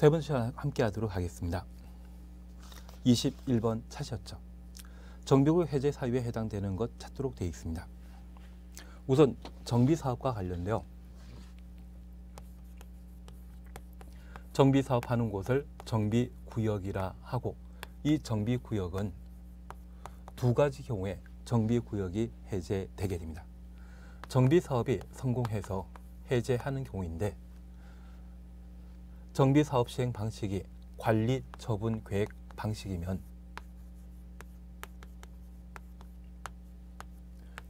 세 번째 시간 함께 하도록 하겠습니다. 21번 찾으셨죠? 정비구역 해제 사유에 해당되는 것 찾도록 되어 있습니다. 우선 정비사업과 관련되어 정비사업하는 곳을 정비구역이라 하고, 이 정비구역은 두 가지 경우에 정비구역이 해제되게 됩니다. 정비사업이 성공해서 해제하는 경우인데, 정비사업 시행 방식이 관리 처분 계획 방식이면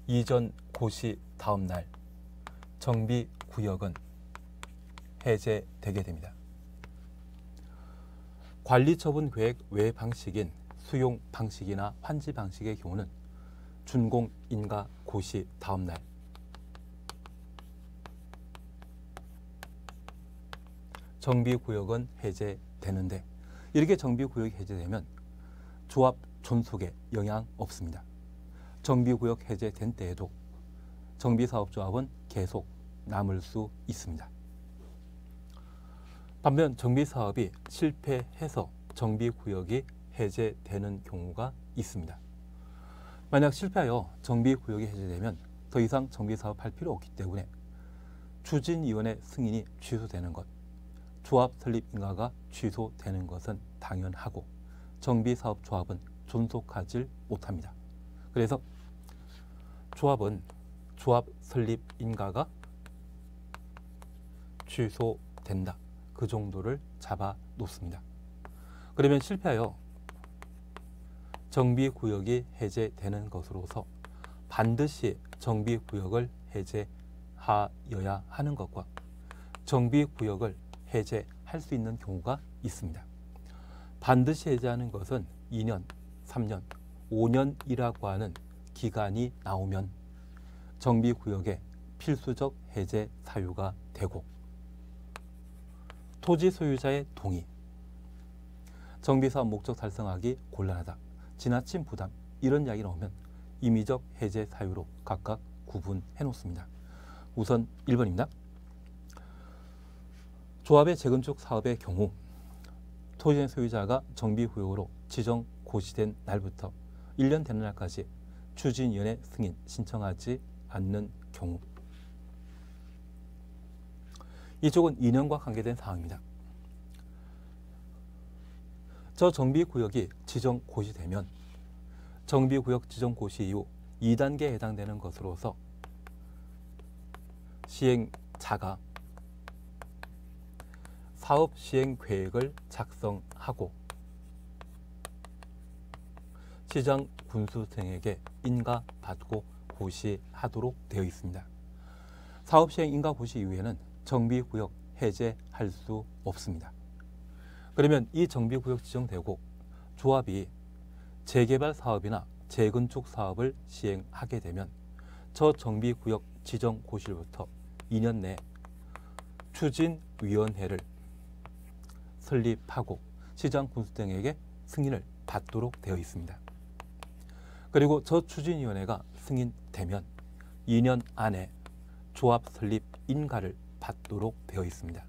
이전 고시 다음 날 정비구역은 해제되게 됩니다. 관리 처분 계획 외 방식인 수용 방식이나 환지 방식의 경우는 준공 인가 고시 다음 날 정비구역은 해제되는데, 이렇게 정비구역이 해제되면 조합 존속에 영향 없습니다. 정비구역 해제된 때에도 정비사업조합은 계속 남을 수 있습니다. 반면 정비사업이 실패해서 정비구역이 해제되는 경우가 있습니다. 만약 실패하여 정비구역이 해제되면 더 이상 정비사업 할 필요 없기 때문에 추진위원회 승인이 취소되는 것, 조합 설립 인가가 취소되는 것은 당연하고 정비사업조합은 존속하지 못합니다. 그래서 조합은 조합 설립 인가가 취소된다, 그 정도를 잡아 놓습니다. 그러면 실패하여 정비구역이 해제되는 것으로서 반드시 정비구역을 해제하여야 하는 것과 정비구역을 해제할 수 있는 경우가 있습니다. 반드시 해제하는 것은 2년, 3년, 5년이라고 하는 기간이 나오면 정비구역의 필수적 해제 사유가 되고, 토지 소유자의 동의, 정비사업 목적 달성하기 곤란하다, 지나친 부담, 이런 이야기 나오면 임의적 해제 사유로 각각 구분해 놓습니다. 우선 1번입니다. 조합의 재건축 사업의 경우 토지 소유자가 정비구역으로 지정 고시된 날부터 1년 되는 날까지 추진위원회 승인 신청하지 않는 경우, 이쪽은 2년과 관계된 사항입니다. 저 정비구역이 지정 고시되면 정비구역 지정 고시 이후 2단계에 해당되는 것으로서 시행자가 사업 시행 계획을 작성하고 시장 군수 등에게 인가받고 고시하도록 되어 있습니다. 사업 시행 인가 고시 이후에는 정비구역 해제할 수 없습니다. 그러면 이 정비구역 지정되고 조합이 재개발 사업이나 재건축 사업을 시행하게 되면 저 정비구역 지정 고시로부터 2년 내 추진위원회를 설립하고 시장 군수 등에게 승인을 받도록 되어 있습니다. 그리고 저 추진위원회가 승인되면 2년 안에 조합 설립 인가를 받도록 되어 있습니다.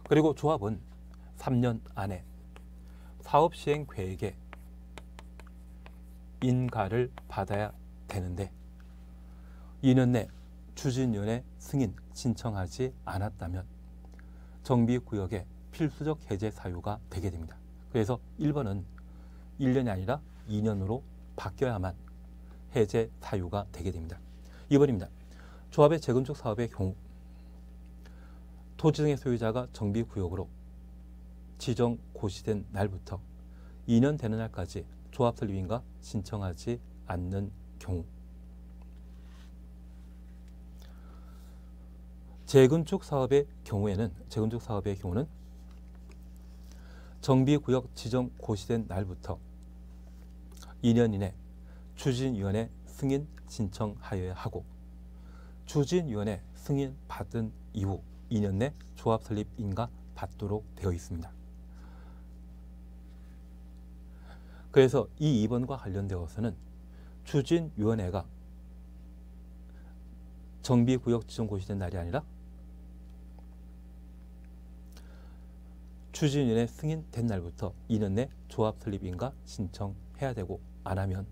그리고 조합은 3년 안에 사업 시행 계획에 인가를 받아야 되는데 2년 내 추진위원회 승인 신청하지 않았다면 정비구역의 필수적 해제 사유가 되게 됩니다. 그래서 1번은 1년이 아니라 2년으로 바뀌어야만 해제 사유가 되게 됩니다. 2번입니다. 조합의 재건축 사업의 경우 토지 등의 소유자가 정비구역으로 지정 고시된 날부터 2년 되는 날까지 조합 설립인가 신청하지 않는 경우, 재건축 사업의 경우는 정비구역 지정 고시된 날부터 2년 이내 추진위원회 승인 신청하여야 하고, 추진위원회 승인 받은 이후 2년 내 조합 설립 인가 받도록 되어 있습니다. 그래서 이 2번과 관련되어서는 추진위원회가 정비구역 지정 고시된 날이 아니라 추진위원회 승인된 날부터 2년 내 조합 설립 인가 신청해야 되고 안 하면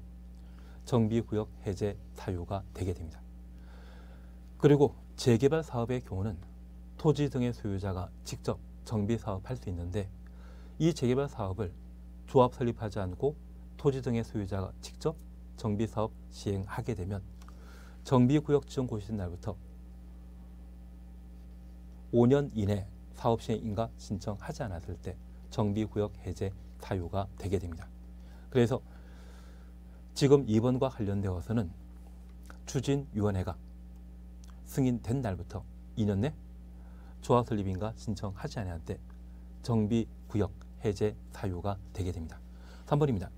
정비구역 해제 사유가 되게 됩니다. 그리고 재개발 사업의 경우는 토지 등의 소유자가 직접 정비 사업할 수 있는데 이 재개발 사업을 조합 설립하지 않고 토지 등의 소유자가 직접 정비 사업 시행하게 되면 정비구역 지정 고시된 날부터 5년 이내 사업 시행 인가 신청하지 않았을 때 정비구역 해제 사유가 되게 됩니다. 그래서 지금 2번과 관련되어서는 추진위원회가 승인된 날부터 2년 내 조합 설립 인가 신청하지 않을 때 정비구역 해제 사유가 되게 됩니다. 3번입니다.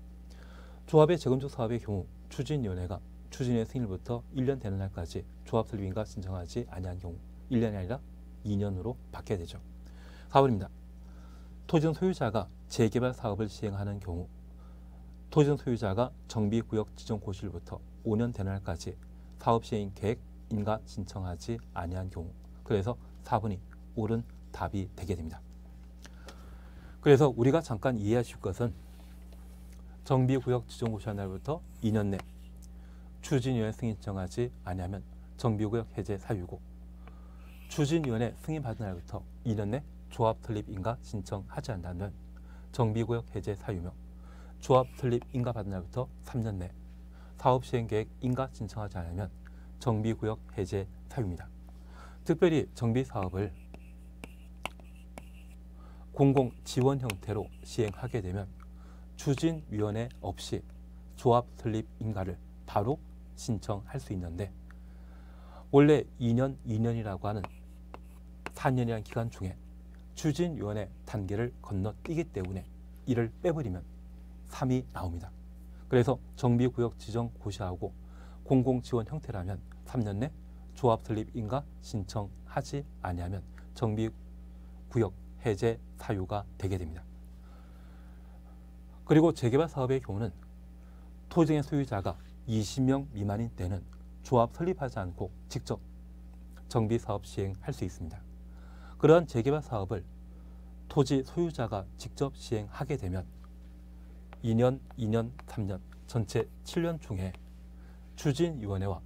조합의 재건축 사업의 경우 추진위원회가 추진의 승인일부터 1년 되는 날까지 조합 설립 인가 신청하지 아니한 경우 1년이 아니라 2년으로 바뀌어야 되죠. 4번입니다. 토지등 소유자가 재개발 사업을 시행하는 경우 토지등 소유자가 정비구역 지정 고시일부터 5년 되는 날까지 사업 시행 계획 인가 신청하지 아니한 경우 그래서 4번이 옳은 답이 되게 됩니다. 그래서 우리가 잠깐 이해하실 것은 정비구역 지정 고시한 날부터 2년 내 추진위원회 승인 신청하지 아니하면 정비구역 해제 사유고 추진위원회 승인 받은 날부터 2년 내 조합 설립 인가 신청하지 않는다면 정비구역 해제 사유며 조합 설립 인가 받은 날부터 3년 내 사업 시행 계획 인가 신청하지 않으면 정비구역 해제 사유입니다. 특별히 정비 사업을 공공 지원 형태로 시행하게 되면 추진위원회 없이 조합 설립 인가를 바로 신청할 수 있는데 원래 2년이라고 하는 4년이라는 기간 중에 추진위원회 단계를 건너뛰기 때문에 이를 빼버리면 3이 나옵니다. 그래서 정비구역 지정 고시하고 공공지원 형태라면 3년 내 조합 설립 인가 신청하지 아니하면 정비구역 해제 사유가 되게 됩니다. 그리고 재개발 사업의 경우는 토지의 소유자가 20명 미만인 때는 조합 설립하지 않고 직접 정비 사업 시행할 수 있습니다. 그러한 재개발 사업을 토지 소유자가 직접 시행하게 되면 2년, 2년, 3년 전체 7년 중에 추진위원회와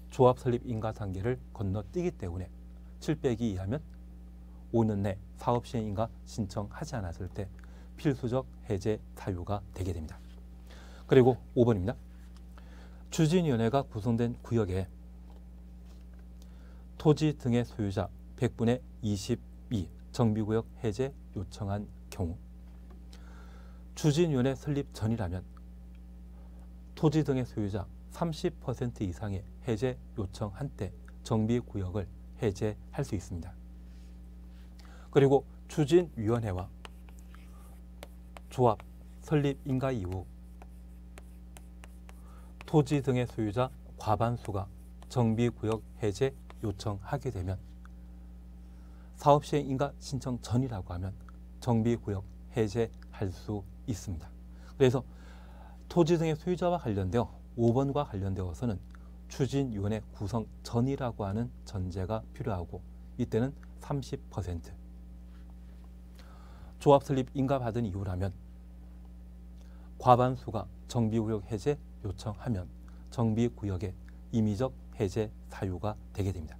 조합 설립 인가 단계를 건너뛰기 때문에 7/2하면 5년 내 사업 시행 인가 신청하지 않았을 때 필수적 해제 사유가 되게 됩니다. 그리고 5번입니다. 추진위원회가 구성된 구역에 토지 등의 소유자 100분의 22 정비구역 해제 요청한 경우 추진위원회 설립 전이라면 토지 등의 소유자 30% 이상의 해제 요청한 때 정비구역을 해제할 수 있습니다. 그리고 추진위원회와 조합 설립 인가 이후 토지 등의 소유자 과반수가 정비구역 해제 요청하게 되면 사업 시행 인가 신청 전이라고 하면 정비구역 해제할 수 있습니다. 그래서 토지 등의 소유자와 관련되어 5번과 관련되어서는 추진위원회 구성 전이라고 하는 전제가 필요하고 이때는 30% 조합 설립 인가 받은 이후라면 과반수가 정비구역 해제 요청하면 정비구역의 임의적 해제 사유가 되게 됩니다.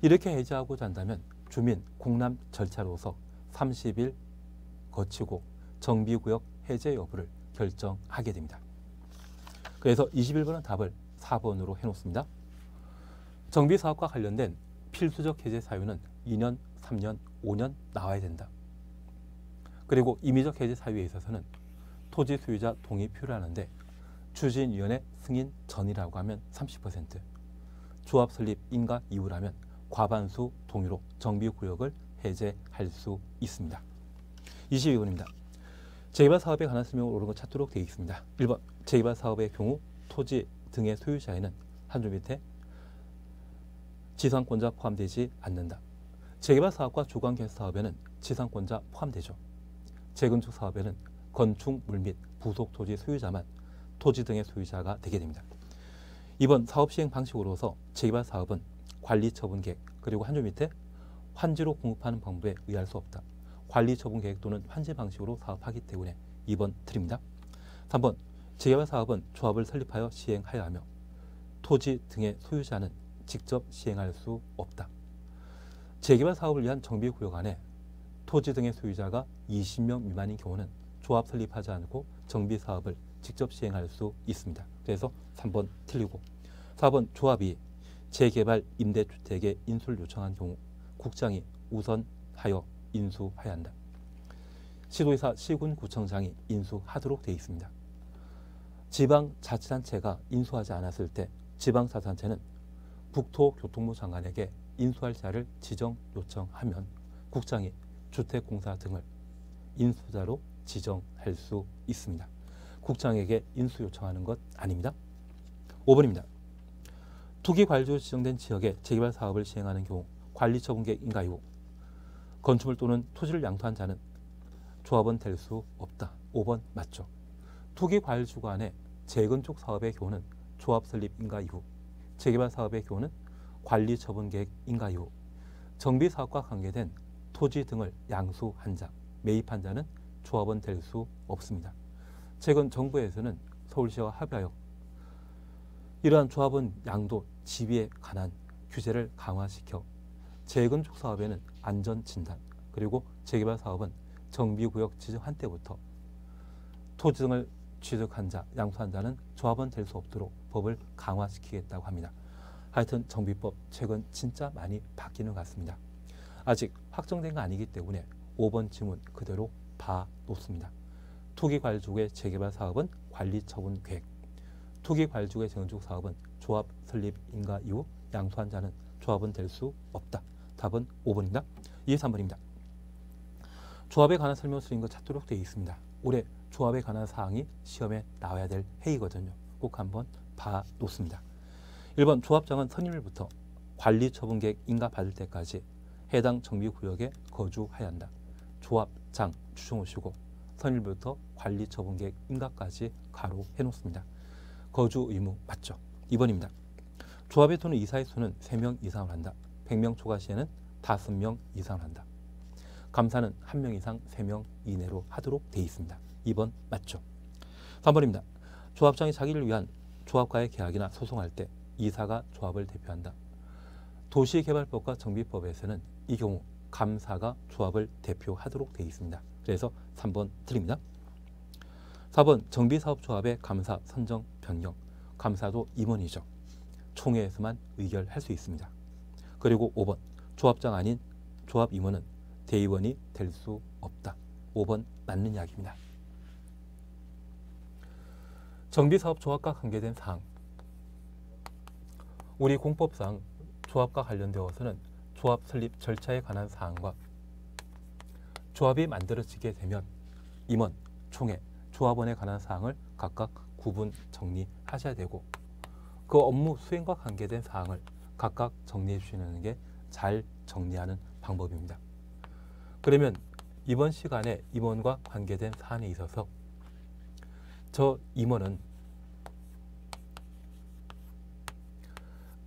이렇게 해제하고자 한다면 주민 공람 절차로서 30일 거치고 정비구역 해제 여부를 결정하게 됩니다. 그래서 21번은 답을 4번으로 해놓습니다. 정비사업과 관련된 필수적 해제 사유는 2년, 3년, 5년 나와야 된다. 그리고 임의적 해제 사유에 있어서는 토지 소유자 동의 필요하는데 추진위원회 승인 전이라고 하면 30%, 조합 설립 인가 이후라면 과반수 동의로 정비구역을 해제할 수 있습니다. 22번입니다. 재개발 사업에 관한 설명을 옳은 것 찾도록 되어 있습니다. 1번 재개발 사업의 경우 토지 등의 소유자에는 한 줄 밑에 지상권자 포함되지 않는다. 재개발 사업과 주거개발 사업에는 지상권자 포함되죠. 재건축 사업에는 건축, 물 및 부속 토지 소유자만 토지 등의 소유자가 되게 됩니다. 2번 사업 시행 방식으로서 재개발 사업은 관리 처분 계획 그리고 한 줄 밑에 환지로 공급하는 방법에 의할 수 없다. 관리처분 계획 또는 환제 방식으로 사업하기 때문에 2번 틀립니다. 3번 재개발 사업은 조합을 설립하여 시행하여야 하며 토지 등의 소유자는 직접 시행할 수 없다. 재개발 사업을 위한 정비구역 안에 토지 등의 소유자가 20명 미만인 경우는 조합 설립하지 않고 정비사업을 직접 시행할 수 있습니다. 그래서 3번 틀리고 4번 조합이 재개발 임대주택의 인수를 요청한 경우 국장이 우선하여 인수해야 한다. 시도의사, 시군구청장이 인수하도록 되어 있습니다. 지방자치단체가 인수하지 않았을 때 지방자치단체는 국토교통부 장관에게 인수할 자를 지정 요청하면 국장이 주택공사 등을 인수자로 지정할 수 있습니다. 국장에게 인수 요청하는 것 아닙니다. 5번입니다. 투기관리지로 지정된 지역에 재개발 사업을 시행하는 경우 관리처분계획 인가 이후 건축물 또는 토지를 양도한 자는 조합원 될 수 없다. 5번 맞죠. 투기관리지구 간의 재건축 사업의 경우는 조합 설립 인가 이후, 재개발 사업의 경우는 관리처분계획 인가 이후, 정비사업과 관계된 토지 등을 양수한 자, 매입한 자는 조합원 될 수 없습니다. 최근 정부에서는 서울시와 합의하여 이러한 조합원 양도 지위에 관한 규제를 강화시켜 재건축 사업에는 안전진단 그리고 재개발 사업은 정비구역 지정한 때부터 토지 등을 취득한 자, 양수한 자는 조합원 될 수 없도록 법을 강화시키겠다고 합니다. 하여튼 정비법 최근 진짜 많이 바뀌는 것 같습니다. 아직 확정된 거 아니기 때문에 5번 지문 그대로 봐놓습니다. 투기관리지구의 재개발 사업은 관리처분 계획, 투기관리지구의 재건축 사업은 조합 설립 인가 이후 양수한 자는 조합은 될 수 없다. 답은 5번입니다. 23번입니다. 조합에 관한 설명을 쓰인 것 찾도록 되어 있습니다. 올해 조합에 관한 사항이 시험에 나와야 될 해이거든요. 꼭 한번 봐놓습니다. 1번 조합장은 선임일부터 관리처분계획 인가 받을 때까지 해당 정비구역에 거주해야 한다. 조합장 추정하시고 선임부터 관리처분계획 인가까지 가로 해놓습니다. 거주 의무 맞죠? 2번입니다. 조합에 두는 이사의 수는 3명 이상을 한다. 100명 초과 시에는 5명 이상을 한다. 감사는 1명 이상 3명 이내로 하도록 되어 있습니다. 2번 맞죠? 3번입니다. 조합장이 자기를 위한 조합과의 계약이나 소송할 때 이사가 조합을 대표한다. 도시개발법과 정비법에서는 이 경우 감사가 조합을 대표하도록 되어 있습니다. 그래서 3번 틀립니다. 4번 정비사업조합의 감사 선정 변경. 감사도 임원이죠. 총회에서만 의결할 수 있습니다. 그리고 5번 조합장 아닌 조합 임원은 대의원이 될 수 없다. 5번 맞는 이야기입니다. 정비사업조합과 관계된 사항. 우리 공법상 조합과 관련되어서는 조합 설립 절차에 관한 사항과 조합이 만들어지게 되면 임원, 총회, 조합원에 관한 사항을 각각 구분 정리하셔야 되고 그 업무 수행과 관계된 사항을 각각 정리해 주시는 게 잘 정리하는 방법입니다. 그러면 이번 시간에 임원과 관계된 사안에 있어서 저 임원은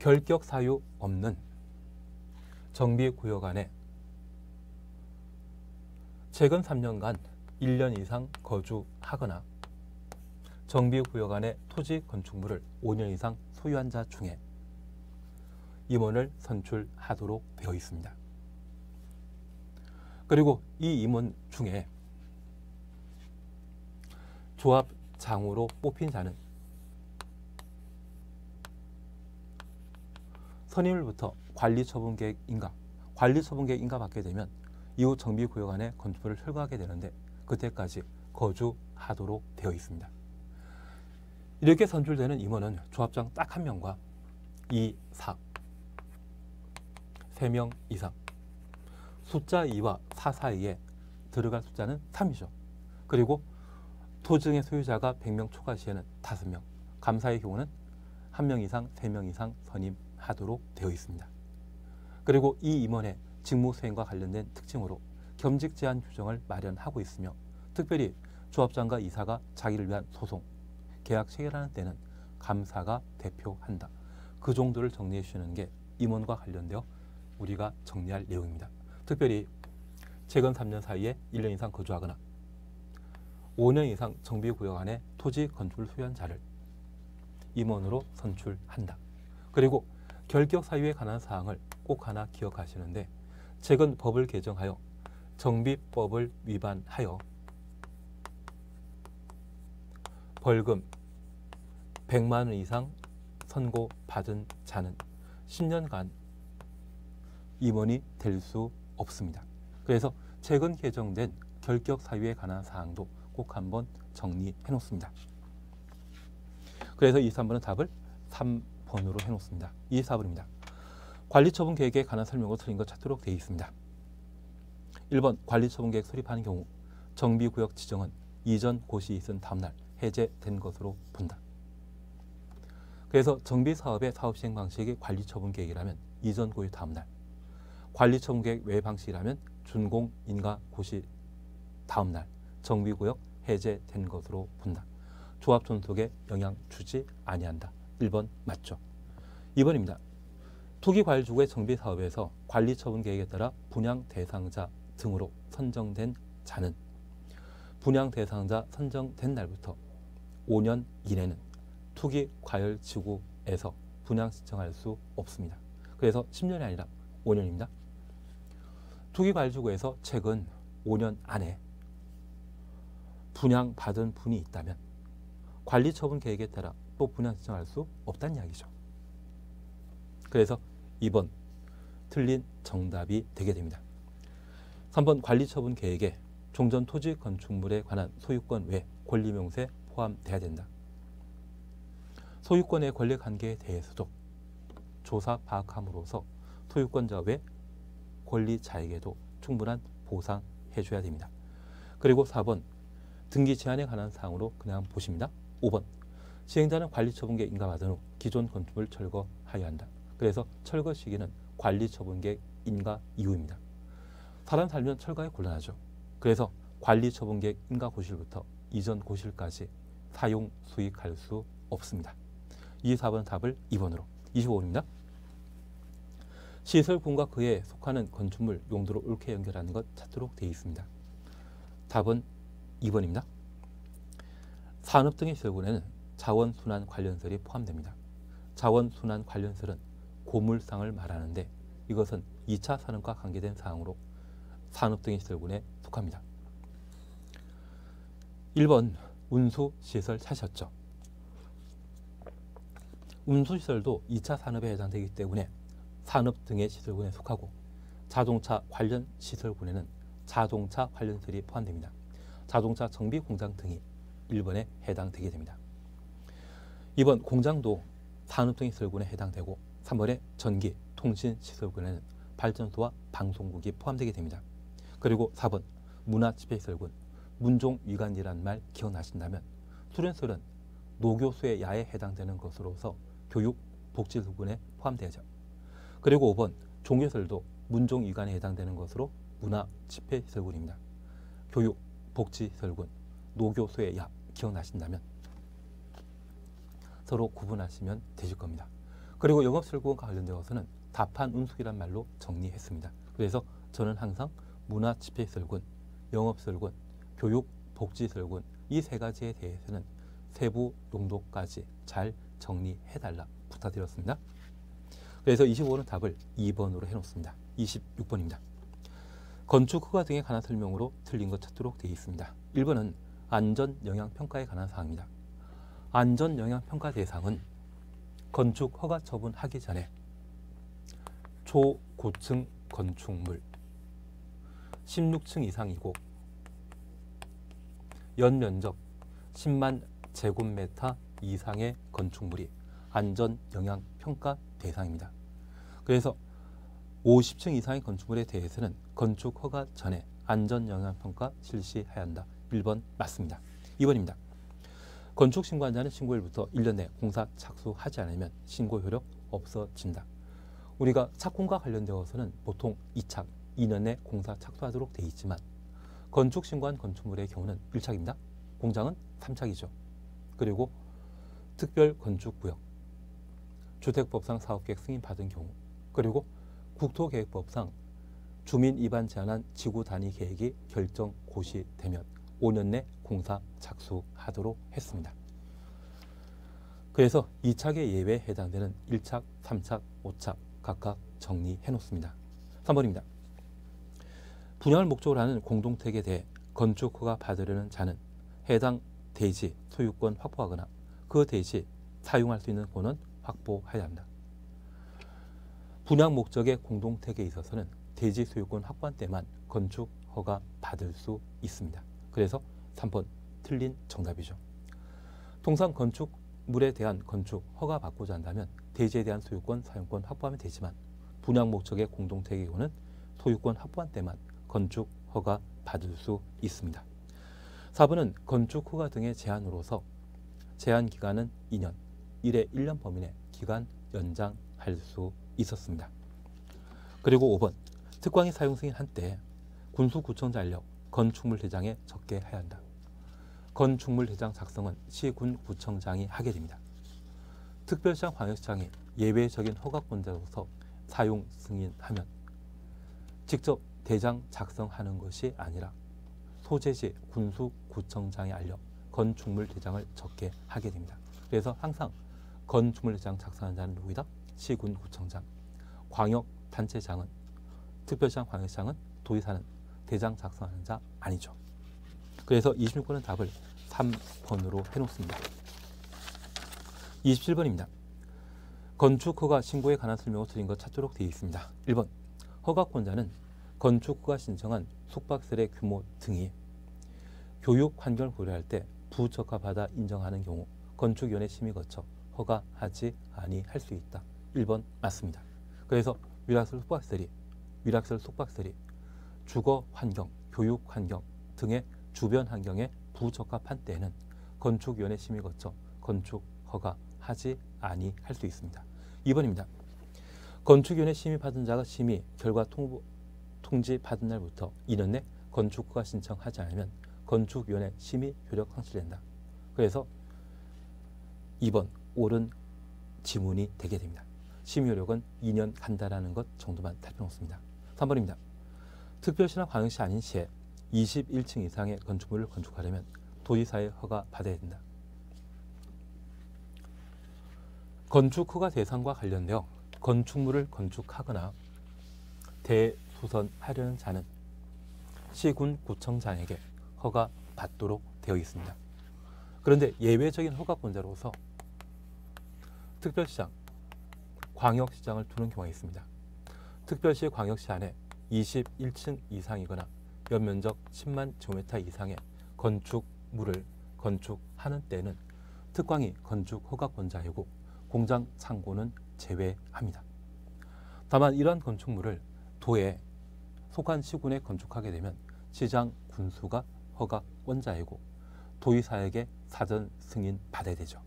결격 사유 없는 정비구역 안에 최근 3년간 1년 이상 거주하거나 정비구역 안에 토지 건축물을 5년 이상 소유한 자 중에 임원을 선출하도록 되어 있습니다. 그리고 이 임원 중에 조합장으로 뽑힌 자는 선임일부터 관리처분계획 인가, 관리처분계획 인가 받게 되면 이후 정비구역 안에 건축물을 철거하게 되는데 그때까지 거주하도록 되어 있습니다. 이렇게 선출되는 임원은 조합장 딱 한 명과 2, 4, 3명 이상 숫자 2와 4 사이에 들어갈 숫자는 3이죠. 그리고 토지의 소유자가 100명 초과 시에는 5명, 감사의 경우는 1명 이상, 3명 이상 선임하도록 되어 있습니다. 그리고 이 임원의 직무 수행과 관련된 특징으로 겸직 제한 규정을 마련하고 있으며 특별히 조합장과 이사가 자기를 위한 소송, 계약 체결하는 때는 감사가 대표한다. 그 정도를 정리해 주시는 게 임원과 관련되어 우리가 정리할 내용입니다. 특별히 최근 3년 사이에 1년 이상 거주하거나 5년 이상 정비구역 안에 토지 건축을 소유한 자를 임원으로 선출한다. 그리고 결격 사유에 관한 사항을 꼭 하나 기억하시는데 최근 법을 개정하여 정비법을 위반하여 벌금 100만 원 이상 선고받은 자는 10년간 임원이 될 수 없습니다. 그래서 최근 개정된 결격 사유에 관한 사항도 꼭 한번 정리해 놓습니다. 그래서 23번은 답을 3번으로 해놓습니다. 24번입니다. 관리처분 계획에 관한 설명으로 틀린 것 찾도록 되어 있습니다. 1번 관리처분 계획 수립하는 경우 정비구역 지정은 이전 고시 있은 다음날 해제된 것으로 본다. 그래서 정비사업의 사업 시행 방식이 관리처분 계획이라면 이전 고시 다음날, 관리처분 계획 외 방식이라면 준공 인가 고시 다음날 정비구역 해제된 것으로 본다. 조합 존속에 영향 주지 아니한다. 1번 맞죠. 2번입니다. 투기과일주구의 정비사업에서 관리처분 계획에 따라 분양 대상자 등으로 선정된 자는 분양 대상자 선정된 날부터 5년 이내는 투기과열지구에서 분양 신청할 수 없습니다. 그래서 10년이 아니라 5년입니다. 투기과열지구에서 최근 5년 안에 분양받은 분이 있다면 관리처분 계획에 따라 또 분양 신청할 수 없다는 이야기죠. 그래서 2번 틀린 정답이 되게 됩니다. 3번 관리처분 계획에 종전 토지 건축물에 관한 소유권 외 권리명세 포함돼야 된다. 소유권의 권리관계에 대해서도 조사 파악함으로써 소유권자 외 권리자에게도 충분한 보상해줘야 됩니다. 그리고 4번 등기 제한에 관한 사항으로 그냥 보십니다. 5번 시행자는 관리처분계획 인가받은 후 기존 건축물을 철거하여야 한다. 그래서 철거 시기는 관리처분계획 인가 이후입니다. 사람 살면 철거가 곤란하죠. 그래서 관리처분계획 인가 고실부터 이전 고실까지 사용 수익할 수 없습니다. 24번 답을 2번으로. 25번입니다. 시설군과 그에 속하는 건축물 용도로 옳게 연결하는 것 찾도록 되어 있습니다. 답은 2번입니다. 산업 등의 시설군에는 자원순환 관련설이 포함됩니다. 자원순환 관련설은 고물상을 말하는데 이것은 2차 산업과 관계된 사항으로 산업 등의 시설군에 속합니다. 1번 운수시설 찾으셨죠? 운수시설도 2차 산업에 해당되기 때문에 산업 등의 시설군에 속하고 자동차 관련 시설군에는 자동차 관련설이 포함됩니다. 자동차 정비 공장 등이 1번에 해당되게 됩니다. 2번 공장도 산업 등의 시설군에 해당되고 3번에 전기, 통신 시설군에는 발전소와 방송국이 포함되게 됩니다. 그리고 4번 문화집회시설군, 문종위관이라는 말 기억나신다면 수련설은 노교수의 야에 해당되는 것으로서 교육, 복지시설군에 포함되죠. 그리고 5번 종교설도 문종위관에 해당되는 것으로 문화집회시설군입니다. 교육, 복지시설군, 노교수의 야 기억나신다면 서로 구분하시면 되실 겁니다. 그리고 영업설국과 관련되어서는 다판 운수기란 말로 정리했습니다. 그래서 저는 항상 문화집회시설군, 영업설군, 교육, 복지시설군 이 세 가지에 대해서는 세부 용도까지 잘 정리해달라 부탁드렸습니다. 그래서 25는 답을 2번으로 해놓습니다. 26번입니다. 건축허가 등에 관한 설명으로 틀린 것 찾도록 되어 있습니다. 1번은 안전영향평가에 관한 사항입니다. 안전영향평가 대상은 건축허가 처분하기 전에 초고층 건축물 16층 이상이고 연면적 10만 제곱미터 이상의 건축물이 안전영향평가 대상입니다. 그래서 50층 이상의 건축물에 대해서는 건축허가 전에 안전영향평가 실시해야 한다. 1번 맞습니다. 2번입니다. 건축신고한 신고일부터 1년 내 공사 착수하지 않으면 신고 효력 없어진다. 우리가 착공과 관련되어서는 보통 2착, 2년 내 공사 착수하도록 되어 있지만 건축신고한 건축물의 경우는 1착입니다. 공장은 3착이죠. 그리고 특별건축구역, 주택법상 사업계획 승인받은 경우, 그리고 국토계획법상 주민 입안 제한한 지구 단위 계획이 결정 고시되면 5년 내 공사 착수하도록 했습니다. 그래서 2착의 예외에 해당되는 1착, 3착, 5착 각각 정리해 놓습니다. 3번입니다. 분양을 목적으로 하는 공동택에 대해 건축허가 받으려는 자는 해당 대지 소유권 확보하거나 그 대지 사용할 수 있는 권은 확보해야 합니다. 분양 목적의 공동택에 있어서는 대지 소유권 확보한 때만 건축허가 받을 수 있습니다. 그래서 3번 틀린 정답이죠. 통상 건축물에 대한 건축허가 받고자 한다면 대지에 대한 소유권, 사용권 확보하면 되지만 분양 목적의 공동택의 경우는 소유권 확보한 때만 건축허가 받을 수 있습니다. 4번은 건축허가 등의 제한으로서 제한 기간은 2년, 1회 1년 범위 내 기간 연장할 수 있었습니다. 그리고 5번 특광이 사용 승인 한때 군수구청장 알력 건축물 대장에 적게 해야 한다. 건축물 대장 작성은 시군구청장이 하게 됩니다. 특별시장 광역시장이 예외적인 허가권자로서 사용 승인하면 직접 대장 작성하는 것이 아니라 소재지 군수구청장에 알려 건축물 대장을 적게 하게 됩니다. 그래서 항상 건축물 대장 작성하는 자는 누구이다? 시군구청장. 광역단체장은 특별시장 광역시장은 도의사는 대장 작성하는 자 아니죠. 그래서 26번은 답을 3번으로 해놓습니다. 27번입니다. 건축허가 신고에 관한 설명을 드린 것 찾도록 되어 있습니다. 1번 허가권자는 건축허가 신청한 숙박시설의 규모 등이 교육 환경을 고려할 때 부적합하다 인정하는 경우 건축위원회 심의 거쳐 허가하지 아니할 수 있다. 1번 맞습니다. 그래서 위락시설 숙박시설이 주거 환경, 교육 환경 등의 주변 환경에 부적합한 때에는 건축위원회 심의 거쳐 건축 허가하지 아니할 수 있습니다. 2번입니다. 건축위원회 심의 받은 자가 심의 결과 통지 받은 날부터 2년 내 건축허가 신청하지 않으면 건축위원회 심의 효력 상실된다. 그래서 2번 옳은 지문이 되게 됩니다. 심의 효력은 2년 간다라는 것 정도만 살펴놓습니다. 3번입니다. 특별시나 광역시 아닌 시에 21층 이상의 건축물을 건축하려면 도지사의 허가 받아야 된다. 건축허가 대상과 관련되어 건축물을 건축하거나 대수선하려는 자는 시군구청장에게 허가 받도록 되어 있습니다. 그런데 예외적인 허가권자로서 특별시장, 광역시장을 두는 경우가 있습니다. 특별시, 광역시 안에 21층 이상이거나 연면적 10만 제곱미터 이상의 건축물을 건축하는 때는 특광이 건축허가권자이고 공장 창고는 제외합니다. 다만 이러한 건축물을 도에 속한 시군에 건축하게 되면 시장 군수가 허가권자이고 도의사에게 사전 승인 받아야 되죠.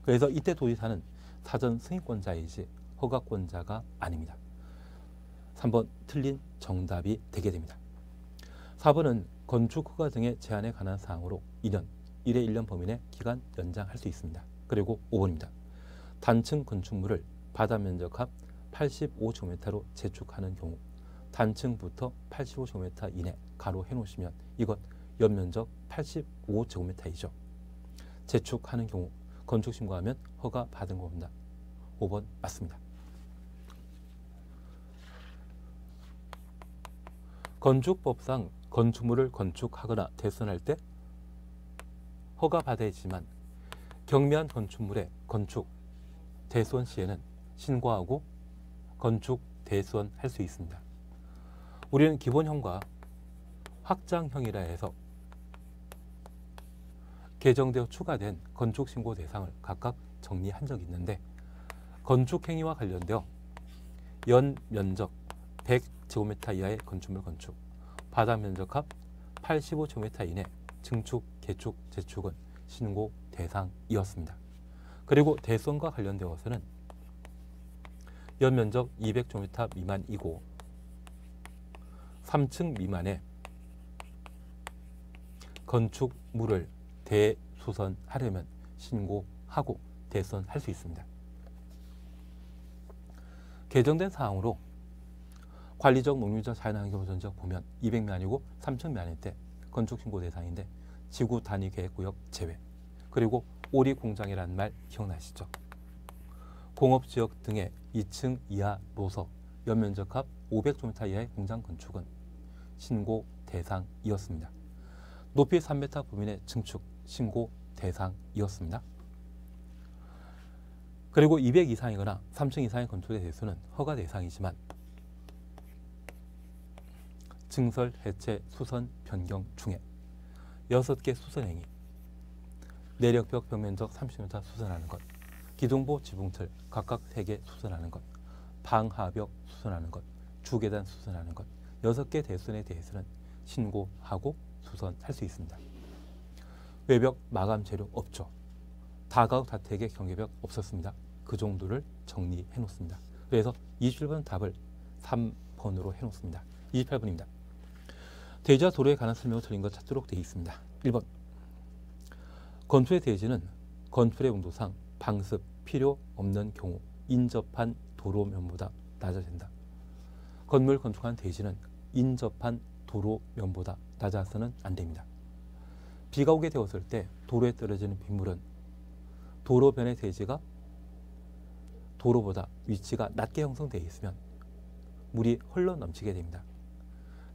그래서 이때 도의사는 사전 승인권자이지 허가권자가 아닙니다. 3번 틀린 정답이 되게 됩니다. 4번은 건축허가 등의 제한에 관한 사항으로 2년, 1회 1년 범위 내 기간 연장할 수 있습니다. 그리고 5번입니다. 단층 건축물을 바다 면적 합 85제곱미터로 재축하는 경우 단층부터 85제곱미터 이내 가로 해놓으시면 이것 연면적 85제곱미터이죠. 재축하는 경우 건축신고하면 허가 받은 겁니다. 5번 맞습니다. 건축법상 건축물을 건축하거나 대수선할 때 허가 받아야지만 경미한 건축물의 건축 대수원 시에는 신고하고 건축 대수원할 수 있습니다. 우리는 기본형과 확장형이라 해서 개정되어 추가된 건축신고 대상을 각각 정리한 적이 있는데 건축행위와 관련되어 연면적 100제곱미터 이하의 건축물 건축, 바닥면적 합 85제곱미터 이내 증축, 개축, 재축은 신고 대상이었습니다. 그리고 대수원과 관련되어서는 연면적 200제곱미터 미만이고 3층 미만의 건축물을 대수선하려면 신고하고 대수선할 수 있습니다. 개정된 사항으로 관리적, 농림적, 자연환경보전적 보면 200미만이고 3000미만일 때 건축신고 대상인데 지구 단위 계획구역 제외. 그리고 오리 공장이라는 말 기억나시죠? 공업지역 등의 2층 이하 노서 연면적합 500제곱미터 이하의 공장 건축은 신고 대상이었습니다. 높이 3m 부민의 증축 신고 대상이었습니다. 그리고 200 이상이거나 3층 이상의 건축에 대해서는 허가 대상이지만 증설, 해체, 수선, 변경 중에 6개 수선행위, 내력벽 벽면적 30m 수선하는 것, 기둥보 지붕틀 각각 3개 수선하는 것, 방하벽 수선하는 것, 주계단 수선하는 것 6개 대수선에 대해서는 신고하고 수선할 수 있습니다. 외벽 마감 재료 없죠. 다가구 다택의 경계벽 없었습니다. 그 정도를 정리해 놓습니다. 그래서 27번 답을 3번으로 해 놓습니다. 28번입니다. 대지와 도로에 관한 설명을 틀린 것 찾도록 되어 있습니다. 1번 건축의 대지는 건축의 용도상 방습 필요 없는 경우 인접한 도로면보다 낮아진다. 건물 건축한 대지는 인접한 도로면보다 낮아서는 안 됩니다. 비가 오게 되었을 때 도로에 떨어지는 빗물은 도로변의 대지가 도로보다 위치가 낮게 형성되어 있으면 물이 흘러 넘치게 됩니다.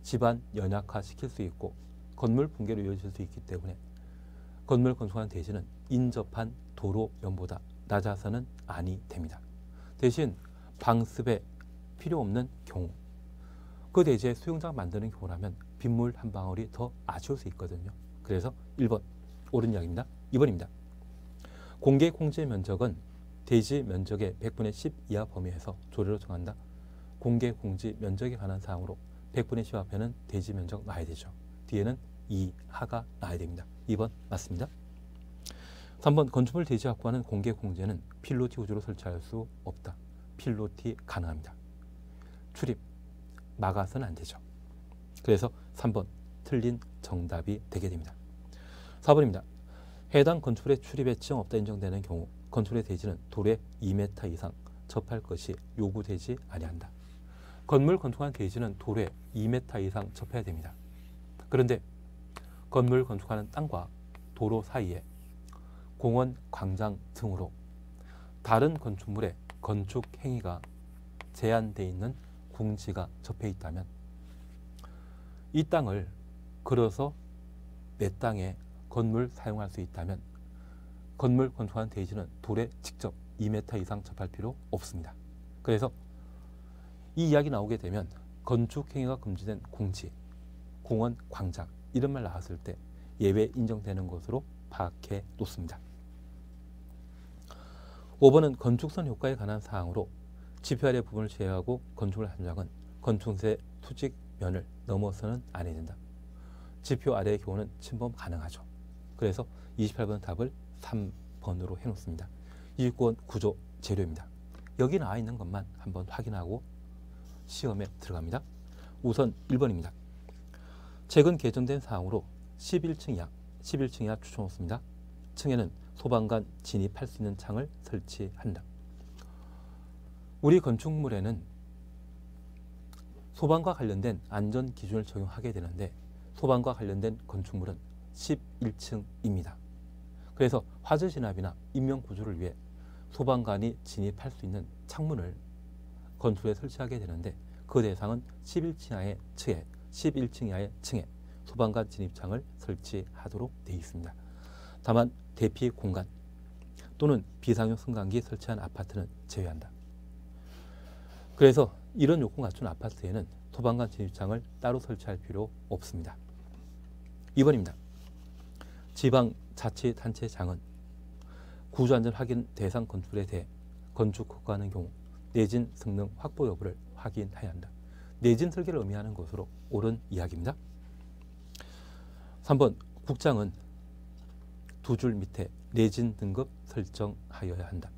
집안 연약화시킬 수 있고 건물 붕괴로 이어질 수 있기 때문에 건물 건축한 대지는 인접한 도로면보다 낮아서는 아니 됩니다. 대신 방습에 필요 없는 경우, 그 대지에 수영장 만드는 경우라면 빗물 한 방울이 더 아쉬울 수 있거든요. 그래서 1번 옳은 이야기입니다. 2번입니다. 공개 공지 면적은 대지 면적의 100분의 10 이하 범위에서 조례로 정한다. 공개 공지 면적에 관한 사항으로 100분의 10 앞에는 대지 면적 놔야 되죠. 뒤에는 이하가 나야 됩니다. 2번 맞습니다. 3번 건축물 대지 확보하는 공개 공지는 필로티 구조로 설치할 수 없다. 필로티 가능합니다. 출입 막아서는 안 되죠. 그래서 3번 틀린 정답이 되게 됩니다. 4번입니다. 해당 건축물의 출입에 지장 없다 인정되는 경우 건축물의 대지는 도로에 2m 이상 접할 것이 요구되지 아니한다. 건물 건축한 대지는 도로에 2m 이상 접해야 됩니다. 그런데 건물 건축하는 땅과 도로 사이에 공원, 광장 등으로 다른 건축물의 건축 행위가 제한되어 있는 궁지가 접해 있다면 이 땅을 걸어서 내 땅에 건물 사용할 수 있다면 건물 건축한 대지는 도로에 직접 2m 이상 접할 필요 없습니다. 그래서 이 이야기 나오게 되면 건축 행위가 금지된 공지, 공원, 광장 이런 말 나왔을 때 예외 인정되는 것으로 파악해 놓습니다. 5번은 건축선 효과에 관한 사항으로 지표 아래 부분을 제외하고 건축물 함장은 건축세 투직면을 넘어서는 안 해야 된다. 지표 아래의 경우는 침범 가능하죠. 그래서 28번 답을 3번으로 해놓습니다. 29번 구조 재료입니다. 여기 나와 있는 것만 한번 확인하고 시험에 들어갑니다. 우선 1번입니다. 최근 개정된 사항으로 11층 이하 추천했습니다. 층에는 소방관 진입할 수 있는 창을 설치한다. 우리 건축물에는 소방과 관련된 안전 기준을 적용하게 되는데 소방과 관련된 건축물은 11층입니다. 그래서 화재 진압이나 인명 구조를 위해 소방관이 진입할 수 있는 창문을 건축에 설치하게 되는데 그 대상은 11층 이하의 층에 소방관 진입창을 설치하도록 되어 있습니다. 다만 대피 공간 또는 비상용 승강기 설치한 아파트는 제외한다. 그래서 이런 요건 갖춘 아파트에는 소방관 진입창을 따로 설치할 필요 없습니다. 2번입니다. 지방자치단체장은 구조안전 확인 대상 건축물에 대해 건축 허가하는 경우 내진 성능 확보 여부를 확인해야 한다. 내진 설계를 의미하는 것으로 옳은 이야기입니다. 3번 국장은 두 줄 밑에 내진 등급 설정하여야 한다.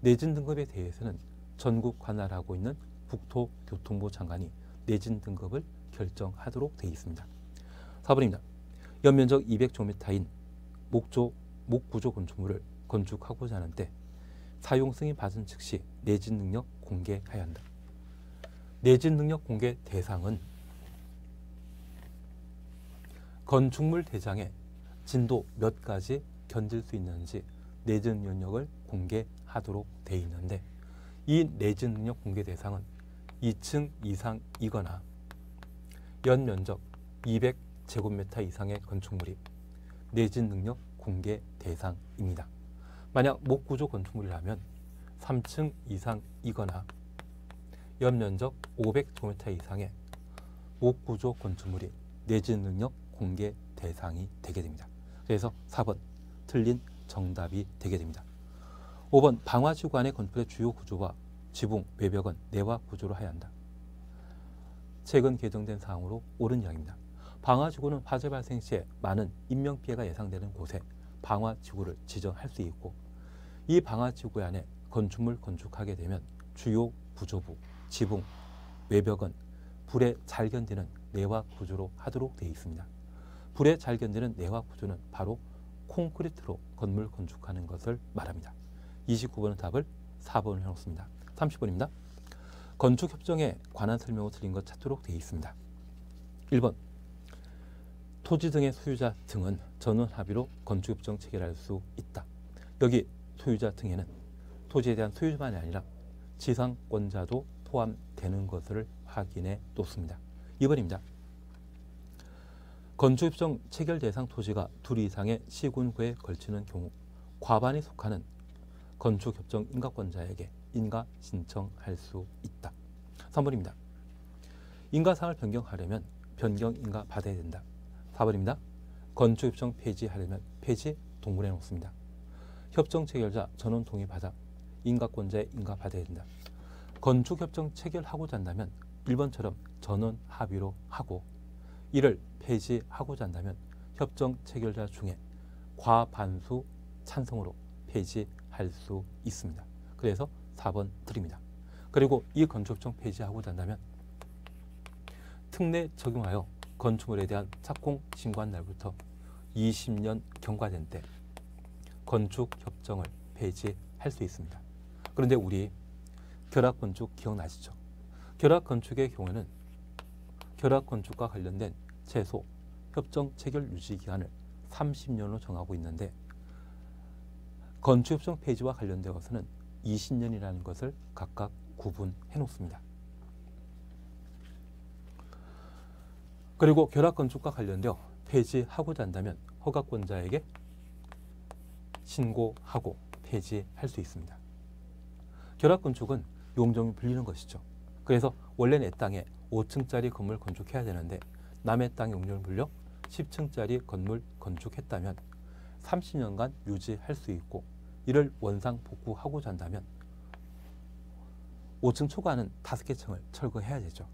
내진 등급에 대해서는 전국 관할하고 있는 국토교통부 장관이 내진 등급을 결정하도록 되어 있습니다. 4번입니다. 연면적 200제곱미터인 목구조 건축물을 건축하고자 하는 때 사용 승인 받은 즉시 내진 능력 공개해야 한다. 내진 능력 공개 대상은 건축물 대장에 진도 몇 가지 견딜 수 있는지 내진 능력을 공개하도록 되어 있는데, 이 내진 능력 공개 대상은 2층 이상이거나 연면적 200제곱미터 이상의 건축물이 내진 능력 공개 대상입니다. 만약 목구조 건축물이라면 3층 이상이거나 연면적 500제곱미터 이상의 목구조 건축물이 내진 능력 공개 대상이 되게 됩니다. 그래서 4번 틀린 정답이 되게 됩니다. 5번 방화지구 안의 건물의 주요 구조와 지붕, 외벽은 내화 구조로 하여야 한다. 최근 개정된 사항으로 옳은 이야기입니다. 방화지구는 화재 발생 시에 많은 인명피해가 예상되는 곳에 방화지구를 지정할 수 있고, 이 방화지구 안에 건축물 건축하게 되면 주요 구조부, 지붕, 외벽은 불에 잘 견디는 내화 구조로 하도록 되어 있습니다. 불에 잘 견디는 내화 구조는 바로 콘크리트로 건물 건축하는 것을 말합니다. 29번은 답을 4번을 해놓습니다. 30번입니다. 건축협정에 관한 설명을 틀린 것 찾도록 되어 있습니다. 1번 토지 등의 소유자 등은 전원 합의로 건축협정 체결할 수 있다. 여기 소유자 등에는 토지에 대한 소유자만이 아니라 지상권자도 포함되는 것을 확인해 놓습니다. 2번입니다. 건축협정 체결 대상 토지가 2 이상의 시군구에 걸치는 경우 과반이 속하는 건축협정 인가권자에게 인가 신청할 수 있다. 3번입니다. 인가사항을 변경하려면 변경 인가 받아야 된다. 4번입니다. 건축협정 폐지하려면 폐지 동문해 놓습니다. 협정 체결자 전원 동의받아 인가권자의 인가 받아야 된다. 건축협정 체결하고자 한다면 1번처럼 전원 합의로 하고, 이를 폐지하고자 한다면 협정 체결자 중에 과반수 찬성으로 폐지할 수 있습니다. 그래서 4번 드립니다. 그리고 이 건축협정 폐지하고자 한다면 특례 적용하여 건축물에 대한 착공 신고한 날부터 20년 경과된 때 건축협정을 폐지할 수 있습니다. 그런데 우리 결합건축 기억나시죠? 결합건축의 경우에는 결합건축과 관련된 최소 협정 체결 유지 기간을 30년으로 정하고 있는데, 건축협정 폐지와 관련되어서는 20년이라는 것을 각각 구분해 놓습니다. 그리고 결합건축과 관련되어 폐지하고자 한다면 허가권자에게 신고하고 폐지할 수 있습니다. 결합건축은 용적률 불리는 것이죠. 그래서 원래 내 땅에 5층짜리 건물 건축해야 되는데 남의 땅에 용적률 불려 10층짜리 건물 건축했다면 30년간 유지할 수 있고, 이를 원상 복구하고자 한다면 5층 초과하는 5개 층을 철거해야 되죠.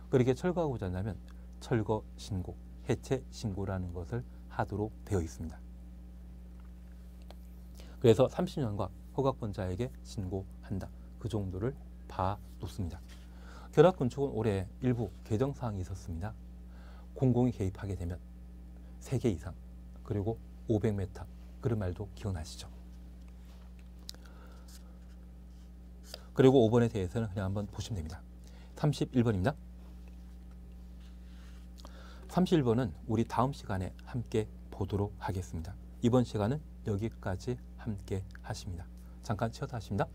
그렇게 철거하고자 한다면 철거 신고, 해체 신고라는 것을 하도록 되어 있습니다. 그래서 30년간 허가권자에게 신고한다. 그 정도를 봐놓습니다. 결합건축은 올해 일부 개정사항이 있었습니다. 공공이 개입하게 되면 3개 이상, 그리고 500m, 그런 말도 기억나시죠? 그리고 5번에 대해서는 그냥 한번 보시면 됩니다. 31번입니다. 31번은 우리 다음 시간에 함께 보도록 하겠습니다. 이번 시간은 여기까지 함께 하십니다. 잠깐 쉬었다 하십니다.